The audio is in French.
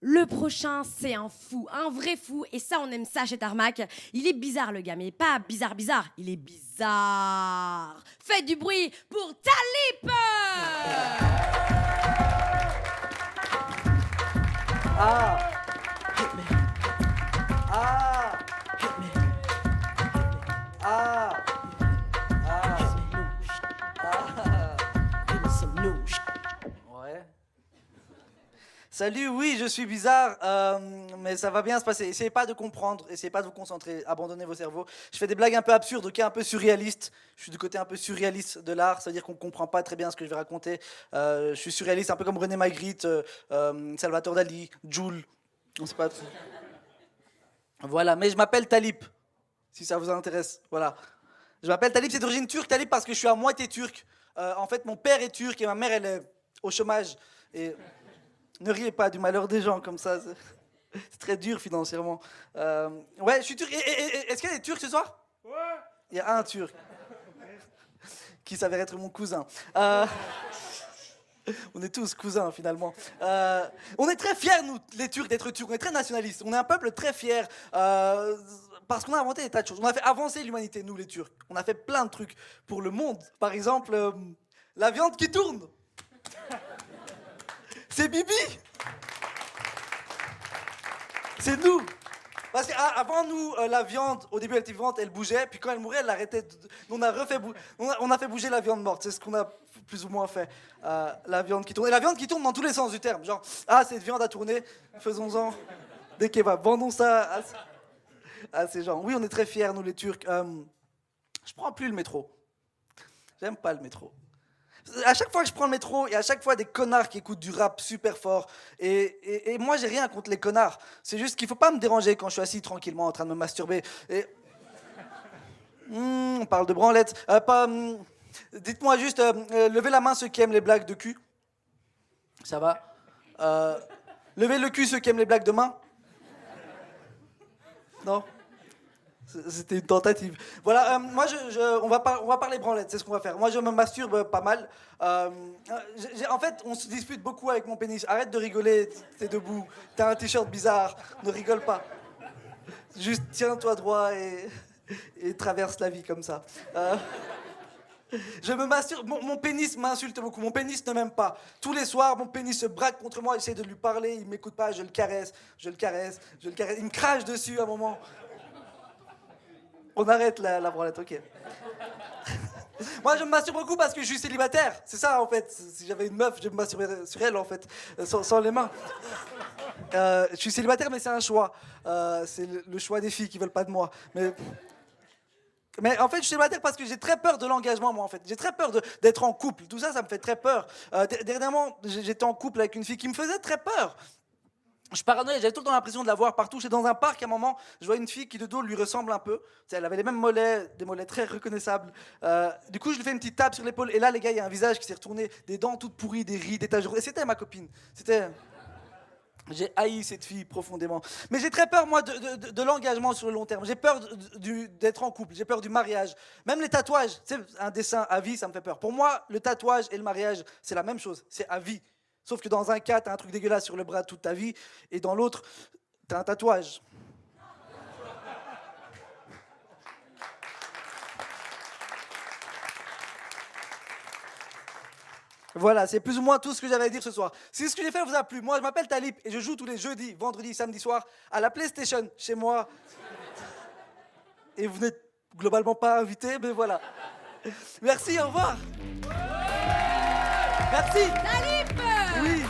Le prochain, c'est un fou, un vrai fou, et ça, on aime ça chez Tarmac. Il est bizarre, le gars, mais pas bizarre, il est bizarre. Faites du bruit pour Talip. Ah, hit me. Ah, hit me. Ah, ah, give me some new shit. Ouais. Salut, oui, je suis bizarre, mais ça va bien se passer. Essayez pas de comprendre, essayez pas de vous concentrer, abandonnez vos cerveaux. Je fais des blagues un peu absurdes, ok, un peu surréalistes. Je suis du côté un peu surréaliste de l'art, c'est-à-dire qu'on comprend pas très bien ce que je vais raconter. Je suis surréaliste, un peu comme René Magritte, Salvatore Dali, Jul. On sait pas. Voilà, mais je m'appelle Talip, si ça vous intéresse. Voilà. Je m'appelle Talip, c'est d'origine turque, Talip parce que je suis à moitié turc. En fait, mon père est turc et ma mère, elle est au chômage. Et ne riez pas du malheur des gens comme ça. C'est très dur financièrement. Ouais, je suis turc. Est-ce qu'il y a des Turcs ce soir? Ouais. Il y a un Turc qui s'avère être mon cousin. On est tous cousins finalement. On est très fiers, nous, les Turcs, d'être Turcs. On est très nationalistes. On est un peuple très fier parce qu'on a inventé des tas de choses. On a fait avancer l'humanité, nous, les Turcs. On a fait plein de trucs pour le monde. Par exemple, la viande qui tourne. C'est Bibi. C'est nous. Parce qu'avant nous, la viande, au début elle était vivante, elle bougeait, puis quand elle mourait, elle l'arrêtait. On a on a fait bouger la viande morte, c'est ce qu'on a plus ou moins fait. La viande qui tourne. Et la viande qui tourne dans tous les sens du terme. Genre, cette viande a tourné, faisons-en des kebabs. Vendons ça à ces gens. Oui, on est très fiers, nous les Turcs. Je prends plus le métro. J'aime pas le métro. À chaque fois que je prends le métro, il y a à chaque fois des connards qui écoutent du rap super fort. Et moi, j'ai rien contre les connards. C'est juste qu'il faut pas me déranger quand je suis assis tranquillement en train de me masturber. Et... on parle de branlette. Dites-moi juste, levez la main ceux qui aiment les blagues de cul. Ça va. Levez le cul ceux qui aiment les blagues de main. Non? C'était une tentative. Voilà, moi, on va parler branlette, c'est ce qu'on va faire. Moi, je me masturbe pas mal. En fait, on se dispute beaucoup avec mon pénis. Arrête de rigoler, t'es debout, t'as un t-shirt bizarre, ne rigole pas. Juste tiens-toi droit et traverse la vie comme ça. Je me masturbe, mon pénis m'insulte beaucoup, mon pénis ne m'aime pas. Tous les soirs, mon pénis se braque contre moi, j'essaie de lui parler, il m'écoute pas, je le caresse. Il me crache dessus à un moment. On arrête la branlette, ok. Moi, je me masturbe beaucoup parce que je suis célibataire. C'est ça, en fait. Si j'avais une meuf, je me masturberais sur elle, en fait, sans les mains. Je suis célibataire, mais c'est un choix. C'est le choix des filles qui veulent pas de moi. Mais en fait, je suis célibataire parce que j'ai très peur de l'engagement, moi, en fait. J'ai très peur d'être en couple. Tout ça, ça me fait très peur. Dernièrement, j'étais en couple avec une fille qui me faisait très peur. Je paranoïais, j'avais tout le temps l'impression de la voir partout. J'étais dans un parc, à un moment, je vois une fille qui de dos lui ressemble un peu. Tu sais, elle avait les mêmes mollets, des mollets très reconnaissables. Du coup, je lui fais une petite tape sur l'épaule. Et là, les gars, il y a un visage qui s'est retourné, des dents toutes pourries, des rides, des taches de... Et c'était ma copine. J'ai haï cette fille profondément. Mais j'ai très peur, moi, de l'engagement sur le long terme. J'ai peur d'être en couple, j'ai peur du mariage. Même les tatouages, tu sais, un dessin à vie, ça me fait peur. Pour moi, le tatouage et le mariage, c'est la même chose, c'est à vie. Sauf que dans un cas, t'as un truc dégueulasse sur le bras toute ta vie, et dans l'autre, t'as un tatouage. Voilà, c'est plus ou moins tout ce que j'avais à dire ce soir. Si ce que j'ai fait vous a plu, moi je m'appelle Talip et je joue tous les jeudis, vendredis, samedi soir à la PlayStation chez moi. Et vous n'êtes globalement pas invité, mais voilà. Merci, au revoir. Merci. Talip. Oui.